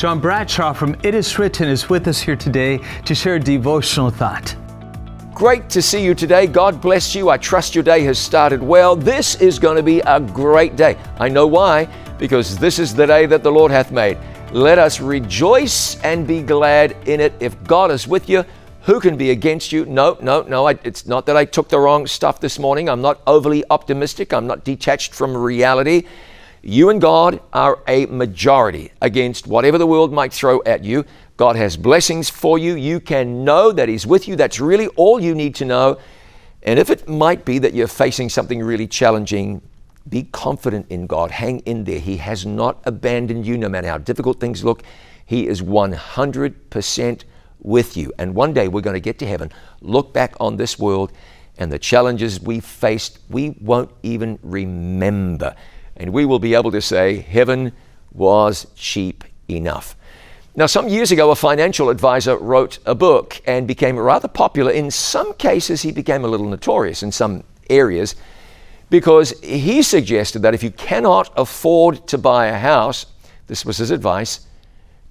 John Bradshaw from It Is Written is with us here today to share a devotional thought. Great to see you today. God bless you. I trust your day has started well. This is going to be a great day. I know why, because this is the day that the Lord hath made. Let us rejoice and be glad in it. If God is with you, who can be against you? No. It's not that I took the wrong stuff this morning. I'm not overly optimistic. I'm not detached from reality. You and God are a majority against whatever the world might throw at you. God has blessings for you. You can know that He's with you. That's really all you need to know. And if it might be that you're facing something really challenging, be confident in God. Hang in there. He has not abandoned you no matter how difficult things look. He is 100% with you. And one day we're going to get to heaven, look back on this world, and the challenges we faced, we won't even remember. And we will be able to say, heaven was cheap enough. Now, some years ago, a financial advisor wrote a book and became rather popular. In some cases, he became a little notorious in some areas because he suggested that if you cannot afford to buy a house, this was his advice,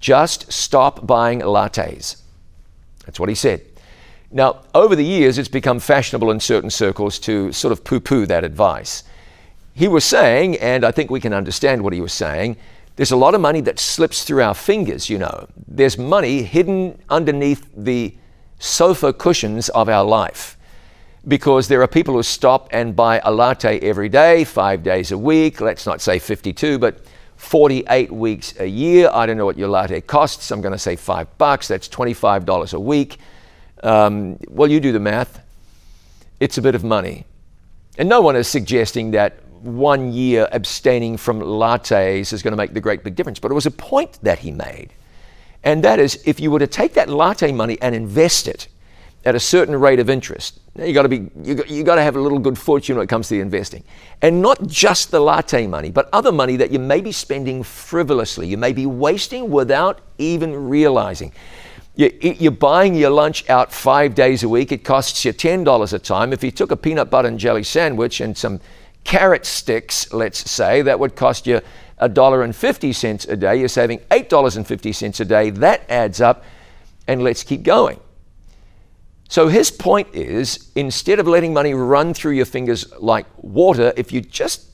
just stop buying lattes. That's what he said. Now, over the years, it's become fashionable in certain circles to sort of poo-poo that advice. He was saying, and I think we can understand what he was saying, there's a lot of money that slips through our fingers, you know. There's money hidden underneath the sofa cushions of our life because there are people who stop and buy a latte every day, 5 days a week, let's not say 52, but 48 weeks a year. I don't know what your latte costs. I'm going to say $5. That's $25 a week. Well, you do the math. It's a bit of money. And no one is suggesting that 1 year abstaining from lattes is going to make the great big difference. But it was a point that he made. And that is, if you were to take that latte money and invest it at a certain rate of interest, you got to have a little good fortune when it comes to the investing. And not just the latte money, but other money that you may be spending frivolously, you may be wasting without even realizing. You're buying your lunch out 5 days a week. It costs you $10 a time. If you took a peanut butter and jelly sandwich and some carrot sticks, let's say, that would cost you $1.50 a day. You're saving $8.50 a day. That adds up, and let's keep going. So his point is, instead of letting money run through your fingers like water, if you just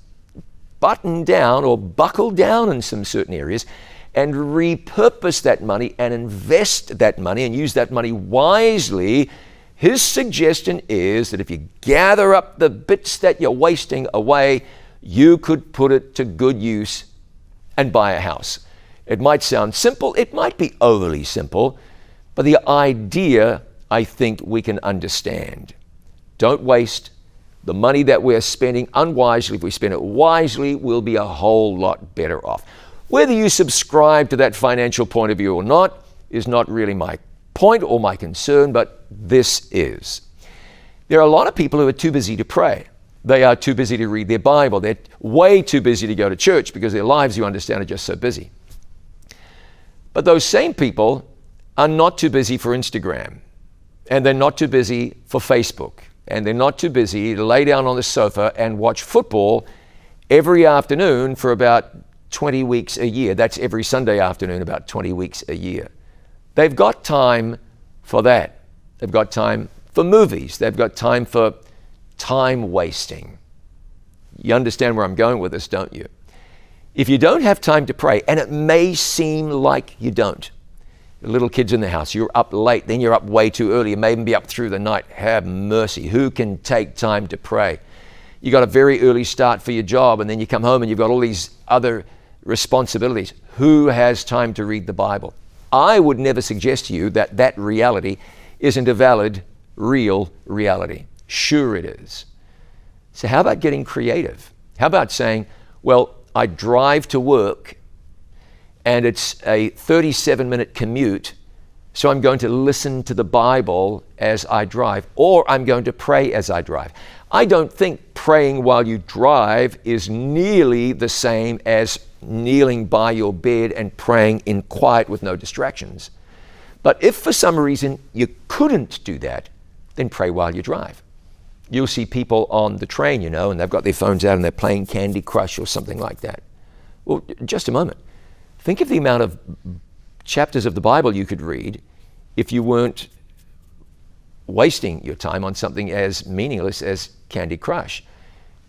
button down or buckle down in some certain areas and repurpose that money and invest that money and use that money wisely, his suggestion is that if you gather up the bits that you're wasting away, you could put it to good use and buy a house. It might sound simple, it might be overly simple, but the idea, I think we can understand. Don't waste the money that we're spending unwisely. If we spend it wisely, we'll be a whole lot better off. Whether you subscribe to that financial point of view or not is not really my point or my concern, but this is. There are a lot of people who are too busy to pray. They are too busy to read their Bible. They're way too busy to go to church because their lives, you understand, are just so busy. But those same people are not too busy for Instagram, and they're not too busy for Facebook, and they're not too busy to lay down on the sofa and watch football every afternoon for about 20 weeks a year. That's every Sunday afternoon, about 20 weeks a year. They've got time for that. They've got time for movies. They've got time for time wasting. You understand where I'm going with this, don't you? If you don't have time to pray, and it may seem like you don't, the little kids in the house, you're up late, then you're up way too early, you may even be up through the night. Have mercy. Who can take time to pray? You got a very early start for your job, and then you come home and you've got all these other responsibilities. Who has time to read the Bible? I would never suggest to you that that reality isn't a valid, real reality. Sure it is. So how about getting creative? How about saying, well, I drive to work and it's a 37-minute commute, so I'm going to listen to the Bible as I drive, or I'm going to pray as I drive. I don't think praying while you drive is nearly the same as kneeling by your bed and praying in quiet with no distractions. But if for some reason you couldn't do that, then pray while you drive. You'll see people on the train, you know, and they've got their phones out and they're playing Candy Crush or something like that. Well, just a moment. Think of the amount of chapters of the Bible you could read if you weren't wasting your time on something as meaningless as Candy Crush.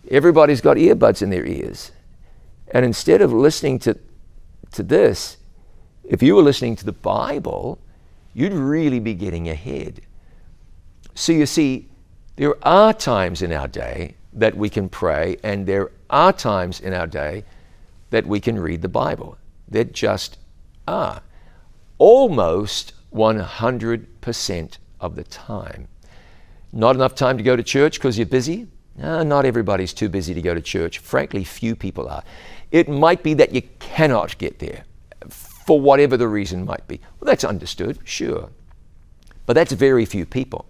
Everybody's got earbuds in their ears. And instead of listening to this, if you were listening to the Bible, you'd really be getting ahead. So you see, there are times in our day that we can pray, and there are times in our day that we can read the Bible. There just are. Almost 100% of the time. Not enough time to go to church because you're busy? No, not everybody's too busy to go to church. Frankly, few people are. It might be that you cannot get there for whatever the reason might be. Well, that's understood, sure. But that's very few people.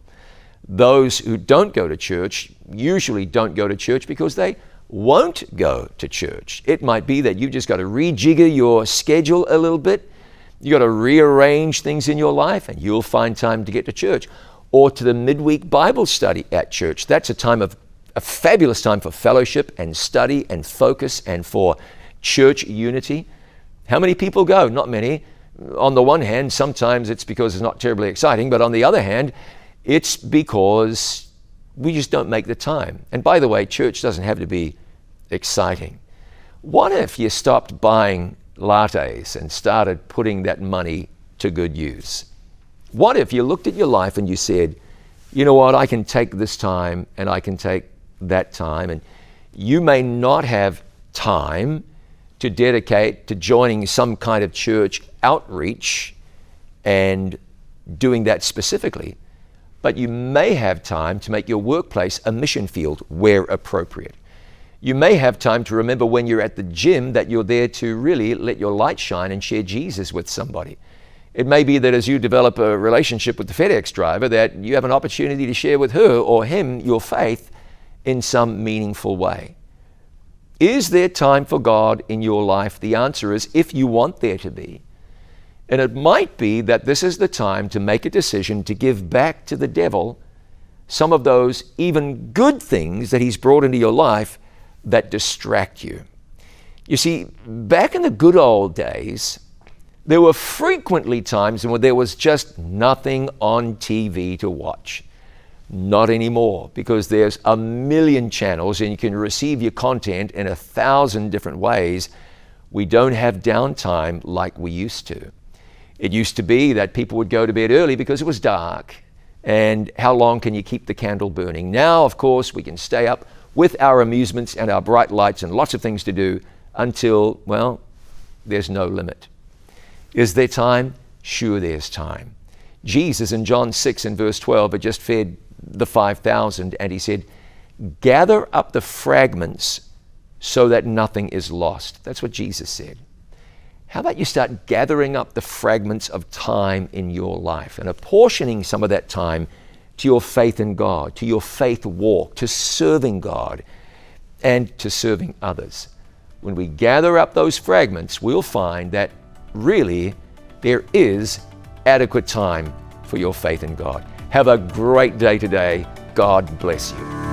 Those who don't go to church usually don't go to church because they won't go to church. It might be that you've just got to rejigger your schedule a little bit. You got to rearrange things in your life, and you'll find time to get to church or to the midweek Bible study at church. That's a fabulous time for fellowship and study and focus and for church unity. How many people go? Not many. On the one hand, sometimes it's because it's not terribly exciting, but on the other hand, it's because we just don't make the time. And by the way, church doesn't have to be exciting. What if you stopped buying lattes and started putting that money to good use? What if you looked at your life and you said, you know what, I can take this time and I can take that time, and you may not have time to dedicate to joining some kind of church outreach and doing that specifically, but you may have time to make your workplace a mission field where appropriate. You may have time to remember when you're at the gym that you're there to really let your light shine and share Jesus with somebody. It may be that as you develop a relationship with the FedEx driver that you have an opportunity to share with her or him your faith in some meaningful way. Is there time for God in your life? The answer is if you want there to be. And it might be that this is the time to make a decision to give back to the devil some of those even good things that he's brought into your life that distract you. You see, back in the good old days, there were frequently times when there was just nothing on TV to watch. Not anymore, because there's a million channels and you can receive your content in 1,000 different ways. We don't have downtime like we used to. It used to be that people would go to bed early because it was dark. And how long can you keep the candle burning? Now, of course, we can stay up with our amusements and our bright lights and lots of things to do until, well, there's no limit. Is there time? Sure, there's time. Jesus in John 6 and verse 12 had just fed the 5,000, and he said, gather up the fragments so that nothing is lost. That's what Jesus said. How about you start gathering up the fragments of time in your life and apportioning some of that time to your faith in God, to your faith walk, to serving God, and to serving others. When we gather up those fragments, we'll find that really there is adequate time for your faith in God. Have a great day today. God bless you.